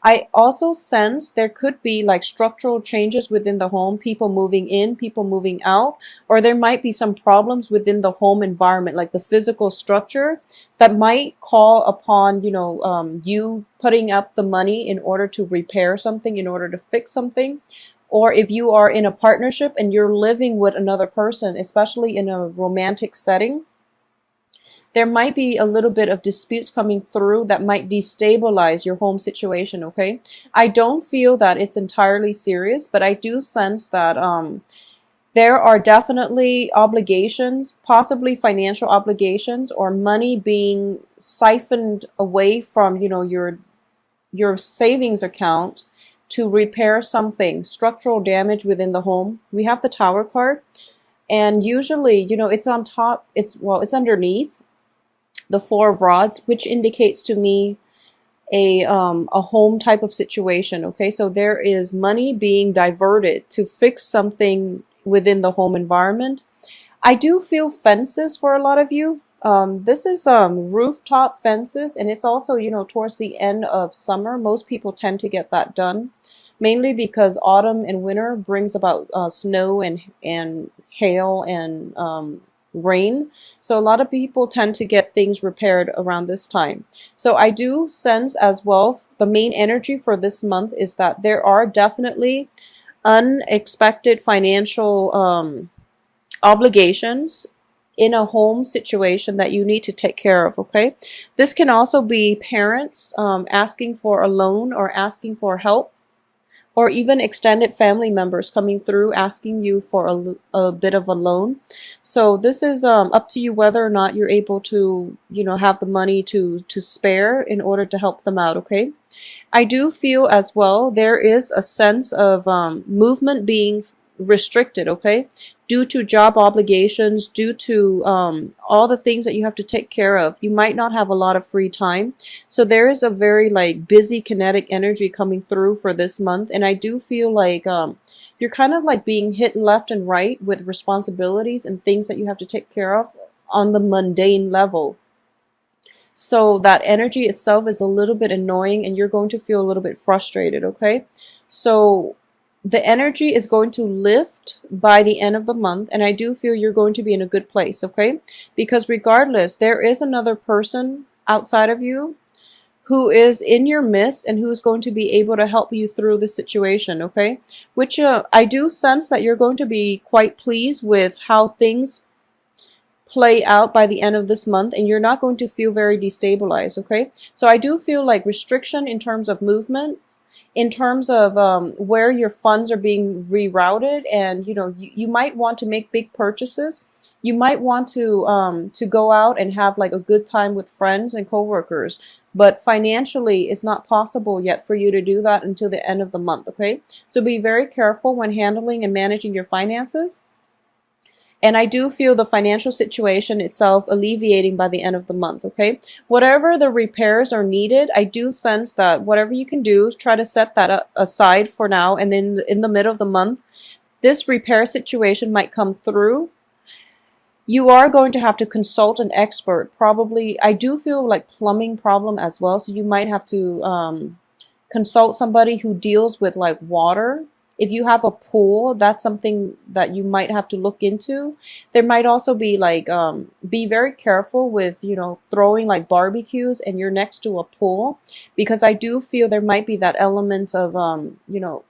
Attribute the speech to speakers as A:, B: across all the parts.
A: I also sense there could be like structural changes within the home, people moving in, people moving out, or there might be some problems within the home environment, like the physical structure, that might call upon, you putting up the money in order to repair something, in order to fix something. Or if you are in a partnership and you're living with another person, especially in a romantic setting, there might be a little bit of disputes coming through that might destabilize your home situation, okay? I don't feel that it's entirely serious, but I do sense that there are definitely obligations, possibly financial obligations or money being siphoned away from, your savings account to repair something, structural damage within the home. We have the Tower card, and usually, it's on top, it's underneath the Four of Rods, which indicates to me a home type of situation. Okay, so there is money being diverted to fix something within the home environment. I do feel fences for a lot of you. This is rooftop fences, and it's also, towards the end of summer. Most people tend to get that done, mainly because autumn and winter brings about snow and hail and rain. So a lot of people tend to get things repaired around this time. So I do sense as well, the main energy for this month is that there are definitely unexpected financial obligations in a home situation that you need to take care of, okay? This can also be parents asking for a loan or asking for help, or even extended family members coming through asking you for a bit of a loan. So this is up to you whether or not you're able to, have the money to spare in order to help them out, okay? I do feel as well there is a sense of movement being restricted, okay? Due to job obligations, due to all the things that you have to take care of. You might not have a lot of free time. So there is a very like busy kinetic energy coming through for this month. And I do feel like you're kind of like being hit left and right with responsibilities and things that you have to take care of on the mundane level. So that energy itself is a little bit annoying and you're going to feel a little bit frustrated, okay? So the energy is going to lift by the end of the month, and I do feel you're going to be in a good place, okay? Because regardless, there is another person outside of you who is in your midst and who's going to be able to help you through the situation, okay? Which I do sense that you're going to be quite pleased with how things play out by the end of this month, and you're not going to feel very destabilized, okay? So I do feel like restriction in terms of movement, in terms of where your funds are being rerouted, and you might want to make big purchases. You might want to go out and have like a good time with friends and coworkers, but financially it's not possible yet for you to do that until the end of the month, okay? So be very careful when handling and managing your finances. And I do feel the financial situation itself alleviating by the end of the month, okay? Whatever the repairs are needed, I do sense that whatever you can do, try to set that aside for now. And then in the middle of the month, this repair situation might come through. You are going to have to consult an expert. Probably, I do feel like plumbing problem as well. So you might have to consult somebody who deals with like water. If you have a pool, that's something that you might have to look into. There might also be like, be very careful with, throwing like barbecues and you're next to a pool, because I do feel there might be that element of,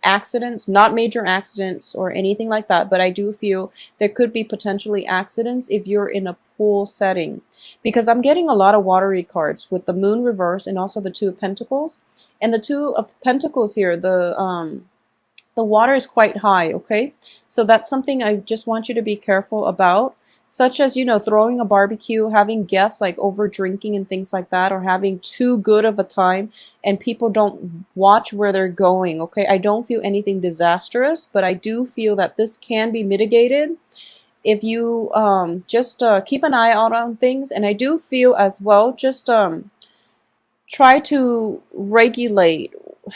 A: accidents, not major accidents or anything like that, but I do feel there could be potentially accidents if you're in a pool setting, because I'm getting a lot of watery cards with the moon reverse and also the Two of Pentacles. And the Two of Pentacles here, the water is quite high, okay? So that's something I just want you to be careful about, such as, throwing a barbecue, having guests like over drinking and things like that, or having too good of a time and people don't watch where they're going, okay? I don't feel anything disastrous, but I do feel that this can be mitigated if you just keep an eye out on things. And I do feel as well, just try to regulate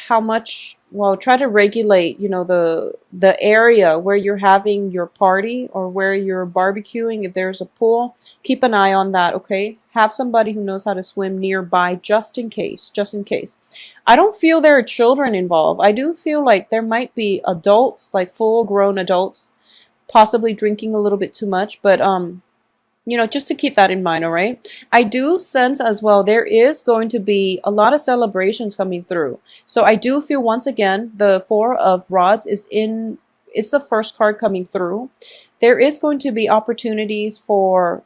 A: how much, try to regulate, the area where you're having your party or where you're barbecuing. If there's a pool, keep an eye on that, okay? have somebody who knows how to swim nearby just in case, just in case. I don't feel there are children involved. I do feel like there might be adults, like full grown adults, possibly drinking a little bit too much, but just to keep that in mind, all right? I do sense as well there is going to be a lot of celebrations coming through. So I do feel once again the Four of Rods it's the first card coming through. There is going to be opportunities for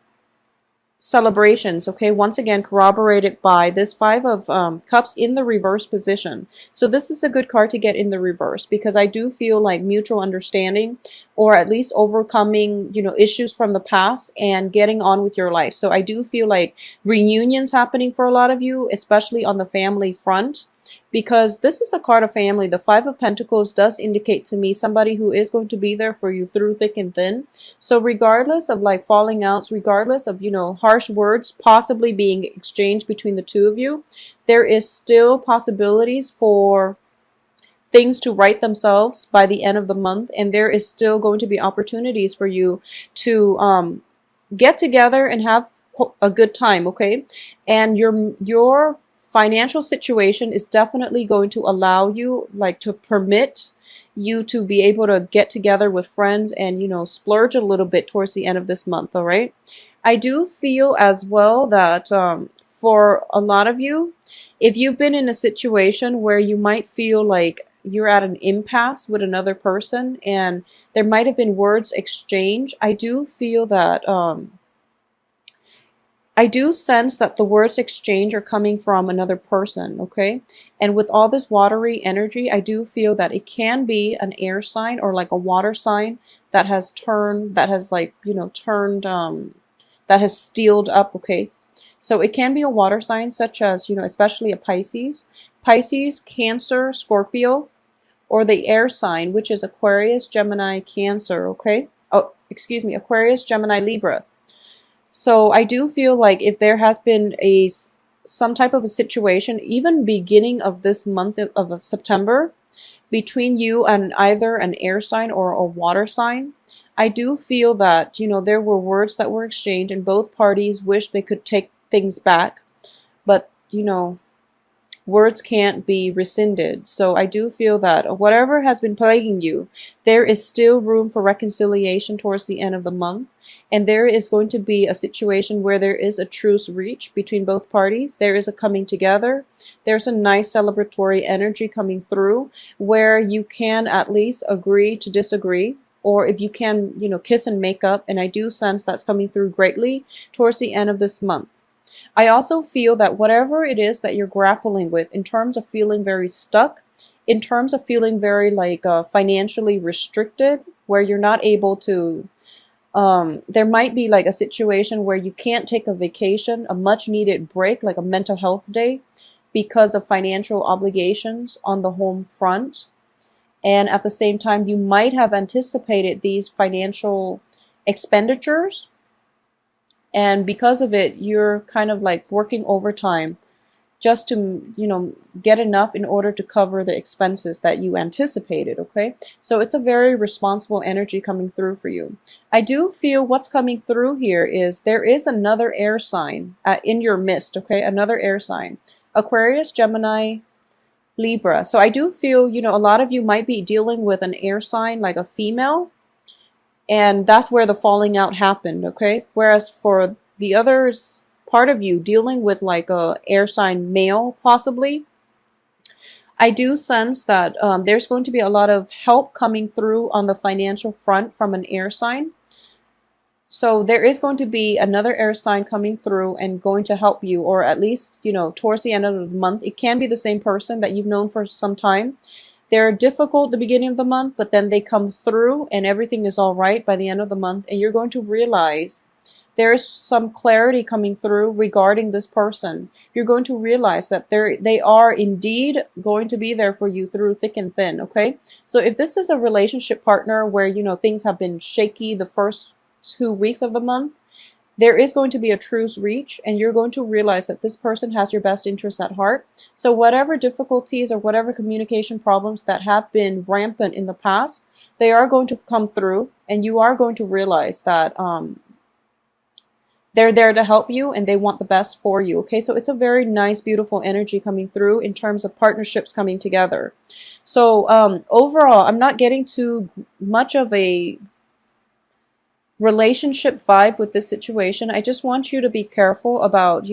A: celebrations, okay? Once again, corroborated by this Five of Cups in the reverse position. So this is a good card to get in the reverse because I do feel like mutual understanding, or at least overcoming, issues from the past and getting on with your life. So I do feel like reunions happening for a lot of you, especially on the family front, because this is a card of family. The Five of Pentacles does indicate to me somebody who is going to be there for you through thick and thin. So regardless of like falling outs, regardless of, harsh words possibly being exchanged between the two of you, there is still possibilities for things to right themselves by the end of the month. And there is still going to be opportunities for you to get together and have a good time, okay? And your financial situation is definitely going to allow you, like, to permit you to be able to get together with friends and, splurge a little bit towards the end of this month, all right? I do feel as well that for a lot of you, if you've been in a situation where you might feel like you're at an impasse with another person and there might have been words exchanged, I do feel that I do sense that the words exchange are coming from another person, okay? And with all this watery energy, I do feel that it can be an air sign or like a water sign that has turned, that has that has steeled up, okay? So it can be a water sign such as, especially a Pisces, Cancer, Scorpio, or the air sign, which is Aquarius, Gemini, Cancer, okay? Oh, excuse me, Aquarius, Gemini, Libra. So I do feel like if there has been some type of a situation, even beginning of this month of September, between you and either an air sign or a water sign, I do feel that, there were words that were exchanged and both parties wish they could take things back. But, words can't be rescinded. So I do feel that whatever has been plaguing you, there is still room for reconciliation towards the end of the month. And there is going to be a situation where there is a truce reached between both parties. There is a coming together. There's a nice celebratory energy coming through where you can at least agree to disagree. Or if you can, kiss and make up. And I do sense that's coming through greatly towards the end of this month. I also feel that whatever it is that you're grappling with in terms of feeling very stuck, in terms of feeling very financially restricted, where you're not able to, there might be like a situation where you can't take a vacation, a much needed break, like a mental health day, because of financial obligations on the home front. And at the same time, you might have anticipated these financial expenditures. And because of it, you're kind of like working overtime just to, get enough in order to cover the expenses that you anticipated, okay? So it's a very responsible energy coming through for you. I do feel what's coming through here is there is another air sign in your midst, okay? Another air sign. Aquarius, Gemini, Libra. So I do feel, a lot of you might be dealing with an air sign, like a female. And that's where the falling out happened, okay? Whereas for the others, part of you dealing with like a air sign male, possibly, I do sense that there's going to be a lot of help coming through on the financial front from an air sign. So there is going to be another air sign coming through and going to help you, or at least, towards the end of the month. It can be the same person that you've known for some time. They're difficult at the beginning of the month, but then they come through and everything is all right by the end of the month. And you're going to realize there is some clarity coming through regarding this person. You're going to realize that they are indeed going to be there for you through thick and thin, okay? So if this is a relationship partner where, things have been shaky the first 2 weeks of the month, there is going to be a truce reach, and you're going to realize that this person has your best interests at heart. So whatever difficulties or whatever communication problems that have been rampant in the past, they are going to come through, and you are going to realize that They're there to help you and they want the best for you. Okay, so it's a very nice, beautiful energy coming through in terms of partnerships coming together. So overall, I'm not getting too much of a relationship vibe with this situation. I just want you to be careful about,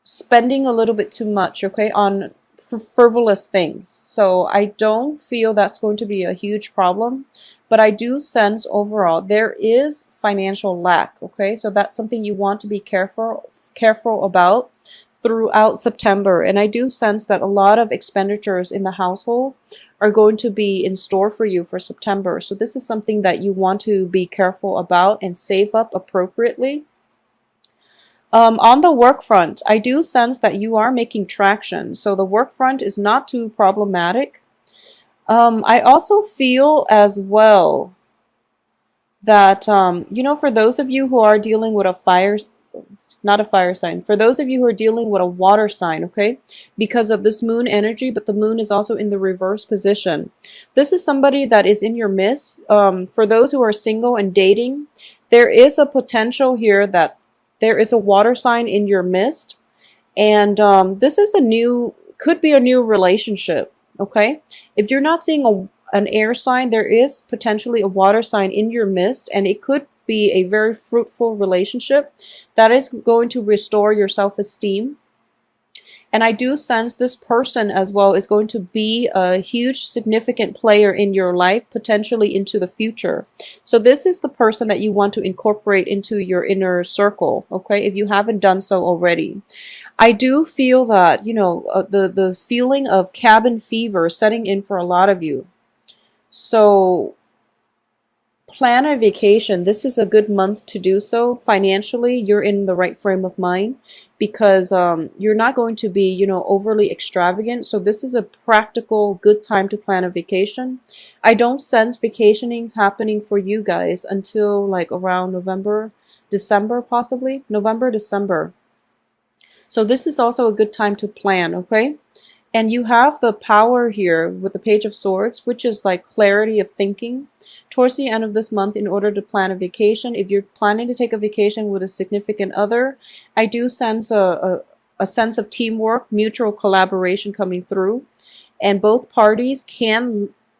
A: spending a little bit too much, okay, on frivolous things. So I don't feel that's going to be a huge problem, but I do sense overall there is financial lack, okay? So that's something you want to be careful about throughout September. And I do sense that a lot of expenditures in the household are going to be in store for you for September. So this is something that you want to be careful about and save up appropriately. On the work front, I do sense that you are making traction. So the work front is not too problematic. I also feel as well that, for those of you who are dealing with a fire, not a fire sign, for those of you who are dealing with a water sign, okay, because of this moon energy, but the moon is also in the reverse position. This is somebody that is in your midst. For those who are single and dating, there is a potential here that there is a water sign in your midst, and this is could be a new relationship, okay? If you're not seeing an air sign, there is potentially a water sign in your midst, and it could be a very fruitful relationship that is going to restore your self-esteem. And I do sense this person as well is going to be a huge significant player in your life, potentially into the future. So this is the person that you want to incorporate into your inner circle, okay, if you haven't done so already. I do feel that, the feeling of cabin fever setting in for a lot of you. So plan a vacation. This is a good month to do so. Financially, you're in the right frame of mind because you're not going to be, overly extravagant. So this is a practical, good time to plan a vacation. I don't sense vacationings happening for you guys until like around November, December, possibly. November, December. So this is also a good time to plan, okay? And you have the power here with the Page of Swords, which is like clarity of thinking towards the end of this month in order to plan a vacation. If you're planning to take a vacation with a significant other, I do sense a sense of teamwork, mutual collaboration coming through. And both parties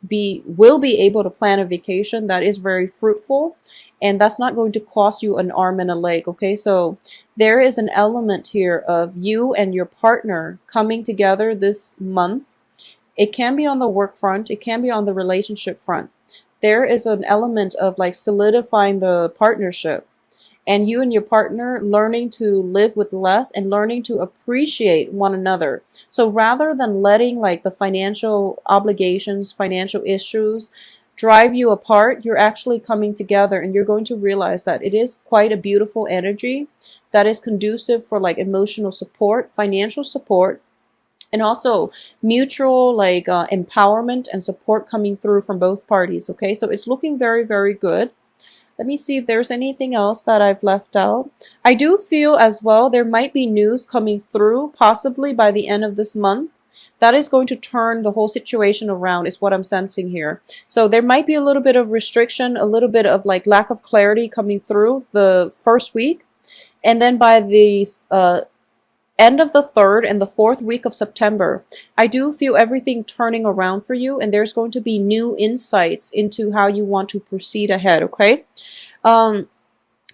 A: will be able to plan a vacation that is very fruitful, and that's not going to cost you an arm and a leg, okay? So there is an element here of you and your partner coming together this month. It can be on the work front, it can be on the relationship front. There is an element of like solidifying the partnership, and you and your partner learning to live with less and learning to appreciate one another. So rather than letting like the financial obligations, financial issues drive you apart, you're actually coming together, and you're going to realize that it is quite a beautiful energy that is conducive for like emotional support, financial support, and also mutual like empowerment and support coming through from both parties, okay? So it's looking very, very good. Let me see if there's anything else that I've left out. I do feel as well there might be news coming through possibly by the end of this month that is going to turn the whole situation around, is what I'm sensing here. So there might be a little bit of restriction, a little bit of like lack of clarity coming through the first week. And then by the end of the 3rd and the 4th week of September, I do feel everything turning around for you, and there's going to be new insights into how you want to proceed ahead, okay?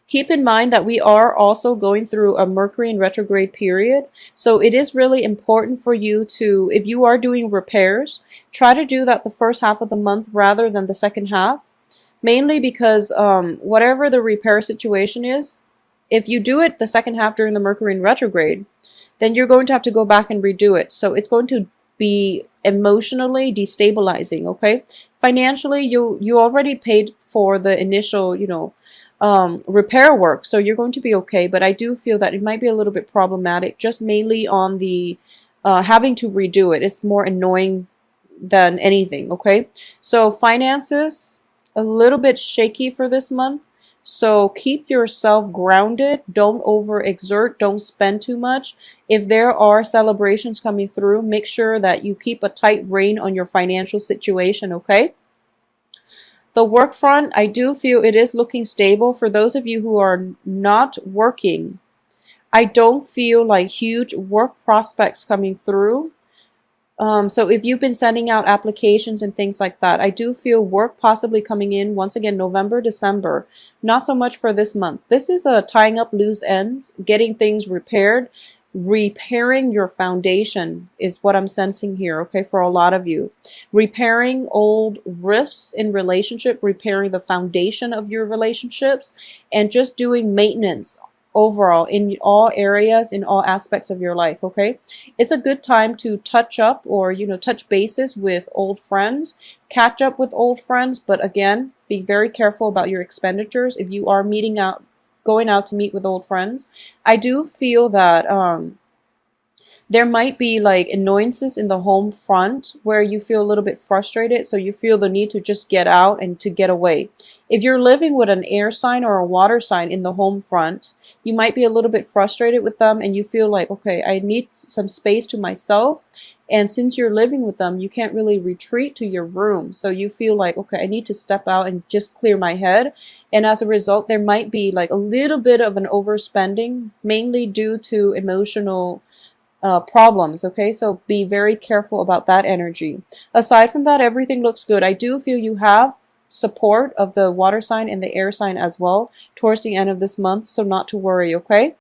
A: Keep in mind that we are also going through a Mercury in retrograde period. So it is really important for you to, if you are doing repairs, try to do that the first half of the month rather than the second half. Mainly because whatever the repair situation is, if you do it the second half during the Mercury in retrograde, then you're going to have to go back and redo it. So it's going to be emotionally destabilizing, okay? Financially, you already paid for the initial, repair work, so you're going to be okay. But I do feel that it might be a little bit problematic, just mainly on the having to redo it. It's more annoying than anything, okay? So finances, a little bit shaky for this month. So keep yourself grounded. Don't overexert. Don't spend too much. If there are celebrations coming through, make sure that you keep a tight rein on your financial situation, okay? The work front, I do feel it is looking stable. For those of you who are not working, I don't feel like huge work prospects coming through. So if you've been sending out applications and things like that, I do feel work possibly coming in once again November, December. Not so much for this month. This is a tying up loose ends, getting things repaired. Repairing your foundation is what I'm sensing here, okay, for a lot of you. Repairing old rifts in relationship, repairing the foundation of your relationships, and just doing maintenance overall in all areas, in all aspects of your life, okay? It's a good time to touch up or, touch bases with old friends, catch up with old friends, but again, be very careful about your expenditures if you are going out to meet with old friends. I do feel that there might be like annoyances in the home front where you feel a little bit frustrated, so you feel the need to just get out and to get away. If you're living with an air sign or a water sign in the home front, you might be a little bit frustrated with them and you feel like, okay, I need some space to myself. And since you're living with them, you can't really retreat to your room. So you feel like, okay, I need to step out and just clear my head. And as a result, there might be like a little bit of an overspending, mainly due to emotional problems, okay? So be very careful about that energy. Aside from that, everything looks good. I do feel you have support of the water sign and the air sign as well towards the end of this month, so not to worry, okay?